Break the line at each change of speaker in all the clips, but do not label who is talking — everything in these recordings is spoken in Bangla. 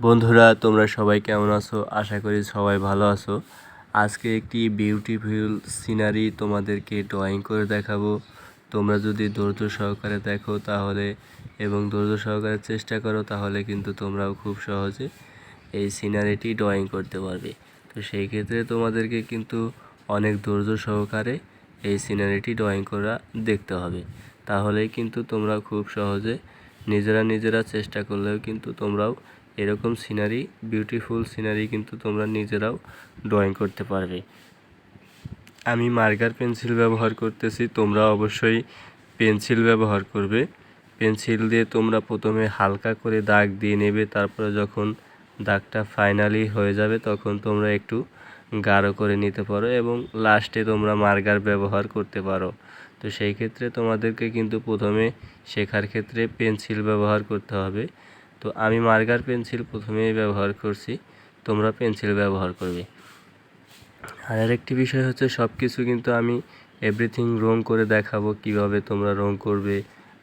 বন্ধুরা, তোমরা সবাই কেমন আছো? আশা করি সবাই ভালো আছো। আজকে একটি বিউটিফুল সিনারি তোমাদেরকে ড্রয়িং করে দেখাবো। তোমরা যদি ধৈর্য সহকারে দেখো তাহলে এবং ধৈর্য সহকারে চেষ্টা করো তাহলে কিন্তু তোমরাও খুব সহজে এই সিনারিটি ড্রয়িং করতে পারবে। তো সেই ক্ষেত্রে তোমাদেরকে কিন্তু অনেক ধৈর্য সহকারে এই সিনারিটি ড্রয়িং করা দেখতে হবে। তাহলেই কিন্তু তোমরা খুব সহজে নিজেরা চেষ্টা করলেও কিন্তু তোমরাও এরকম বিউটিফুল সিনারি কিন্তু তোমরা নিজেরাও ড্রয়িং করতে পারবে। আমি মার্কার পেন্সিল ব্যবহার করতেছি, তোমরা অবশ্যই পেন্সিল ব্যবহার করবে। পেন্সিল দিয়ে তোমরা প্রথমে হালকা করে দাগ দিয়ে নেবে, তারপরে যখন দাগটা ফাইনালি হয়ে যাবে তখন তোমরা একটু গাঢ় করে নিতে পারো এবং লাস্টে তোমরা মার্কার ব্যবহার করতে পারো। তো সেই ক্ষেত্রে তোমাদেরকে কিন্তু প্রথমে শেখার ক্ষেত্রে পেন্সিল ব্যবহার করতে হবে। তো আমি মার্কার পেন্সিল প্রথমেই ব্যবহার করছি, তোমরা পেন্সিল ব্যবহার করবে। আর আরেকটি বিষয় হচ্ছে সব কিছু কিন্তু আমি এভরিথিং রং করে দেখাবো কিভাবে তোমরা রং করবে।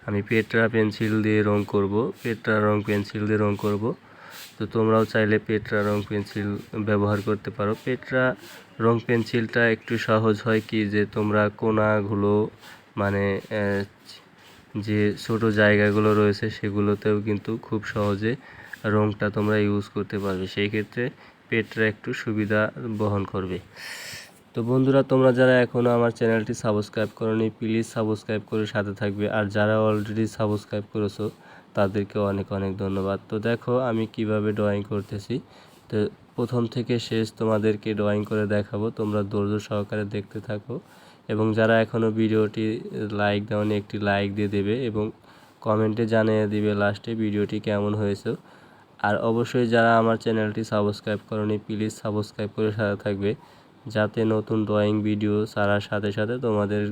আমি পেট্রা পেন্সিল দিয়ে রং করব, পেট্রা রং পেন্সিল দিয়ে রং করব। তো তোমরাও চাইলে পেট্রা রং পেন্সিল ব্যবহার করতে পারো। পেট্রা রং পেন্সিলটা একটু সহজ হয় কি যে তোমরা কোনাগুলো মানে যে ছোট জায়গাগুলো রয়েছে সেগুলোতেও কিন্তু খুব সহজে রংটা তোমরা ইউজ করতে পারবে। সেই ক্ষেত্রে পেট্রা একটু সুবিধা বহন করবে। তো বন্ধুরা, তোমরা যারা এখনও আমার চ্যানেলটি সাবস্ক্রাইব করোনি প্লিজ সাবস্ক্রাইব করে সাথে থাকবে, আর যারা অলরেডি সাবস্ক্রাইব করেছো তাদেরকে অনেক অনেক ধন্যবাদ। তো দেখো আমি কিভাবে ড্রয়িং করতেছি। তো প্রথম থেকে শেষ তোমাদেরকে ড্রয়িং করে দেখাবো, তোমরা ধৈর্য সহকারে দেখতে থাকো এবং যারা এখনও ভিডিওটি লাইক দাওনি একটি লাইক দিয়ে দেবে এবং কমেন্টে জানিয়ে দিবে লাস্টে ভিডিওটি কেমন হয়েছে। আর অবশ্যই যারা আমার চ্যানেলটি সাবস্ক্রাইব করোনি প্লিজ সাবস্ক্রাইব করে সাথে থাকবে, যাতে নতুন ড্রয়িং ভিডিও ছাড়ার সাথে সাথে তোমাদের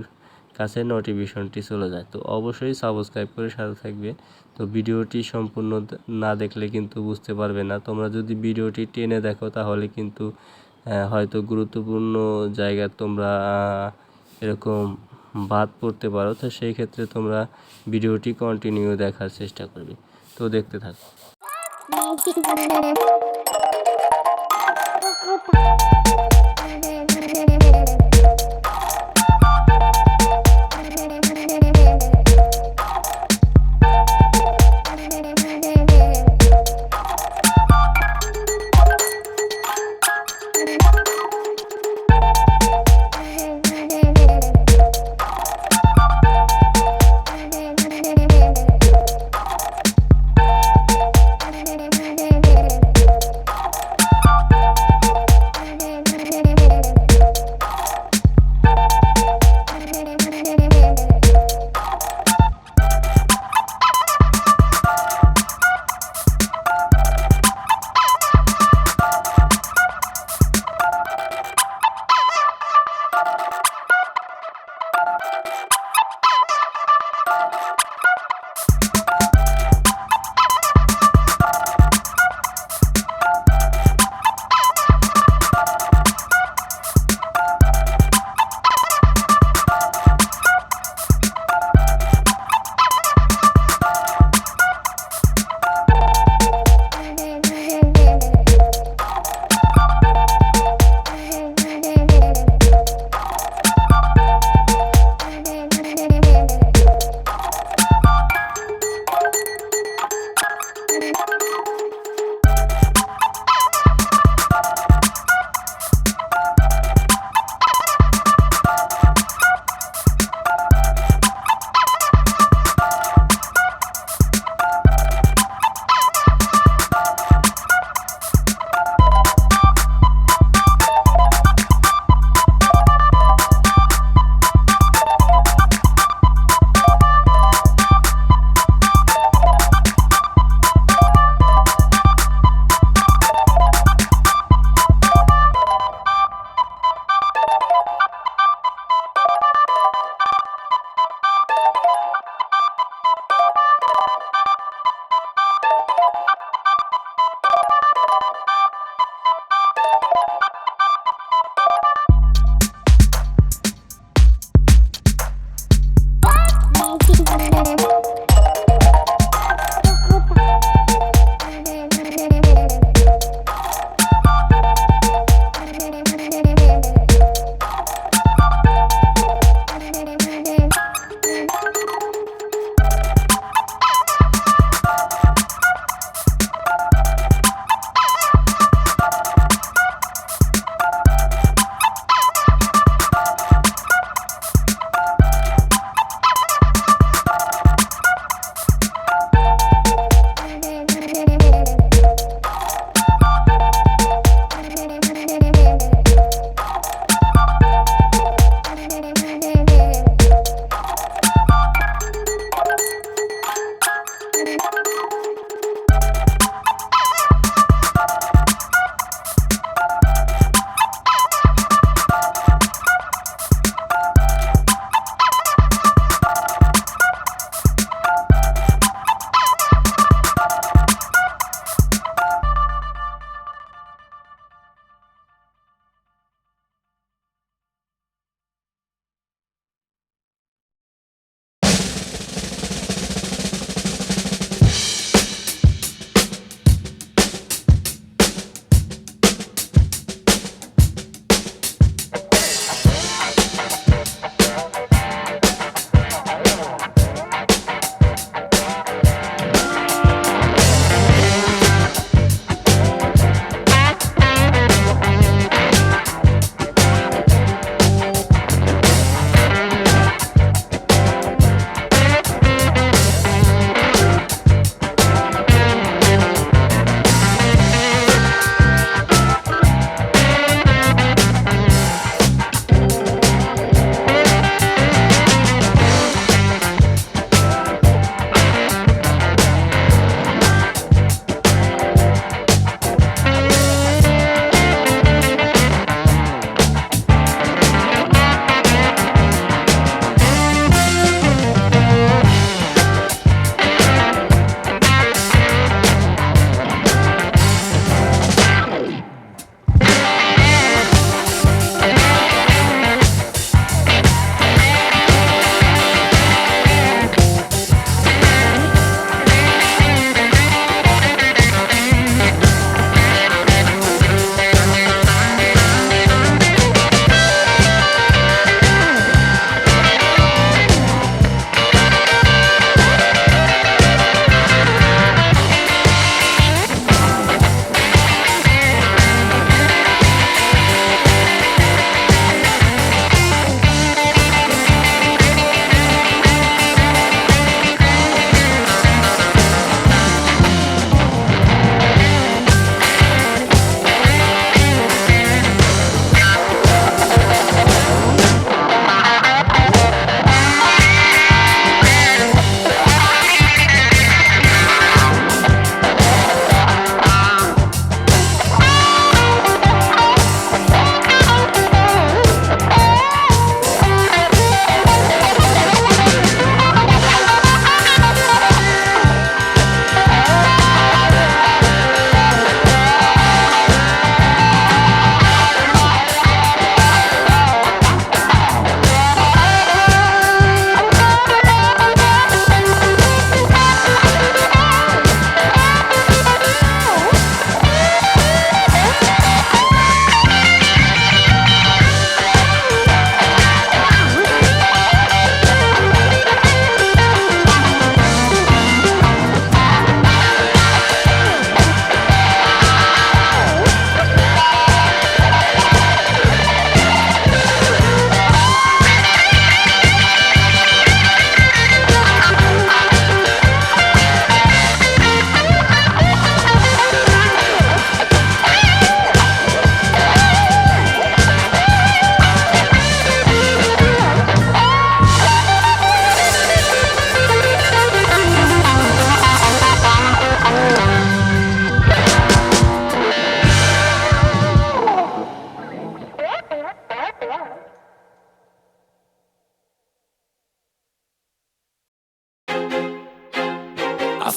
কাছে নোটিফিকেশনটি চলে যায়। তো অবশ্যই সাবস্ক্রাইব করে সাথে থাকবে। তো ভিডিওটি সম্পূর্ণ না দেখলে কিন্তু বুঝতে পারবে না। তোমরা যদি ভিডিওটি টেনে দেখো তাহলে কিন্তু হয়তো গুরুত্বপূর্ণ জায়গা তোমরা এরকম বাদ পড়তে পারো। তো সেই ক্ষেত্রে তোমরা ভিডিওটি কন্টিনিউ দেখার চেষ্টা করবে। তো দেখতে থাকো।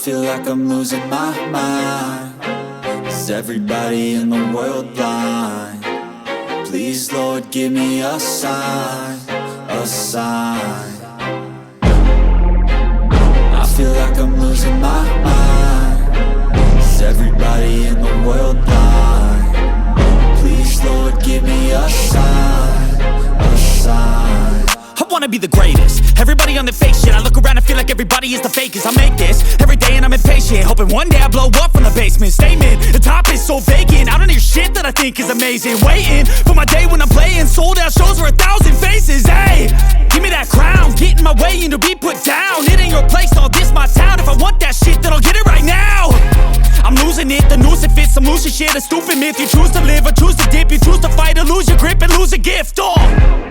feel like I'm losing my mind. Is everybody in the world blind? Please, Lord, give me a sign, a sign. I feel like I'm losing my mind. Is everybody in the world blind? Please, Lord, give me a sign, a sign.
I wanna be the greatest. Everybody on the fake shit. I look around and feel like everybody is the fakest. I make this every day and I'm impatient, hoping one day I blow up from the basement. Statement, the top is so vacant. I don't hear shit that I think is amazing. Waiting for my day when I'm playing sold out shows for 1,000 faces. Hey, give me that crown, get in my way and to be put down. It ain't your place, all this my town. If I want that shit, then I'll get it right now. I'm losing it, the noose it fits. I'm losing shit, a stupid myth. You choose to live or choose to dip. You choose to fight or lose your grip and lose a gift. Oh,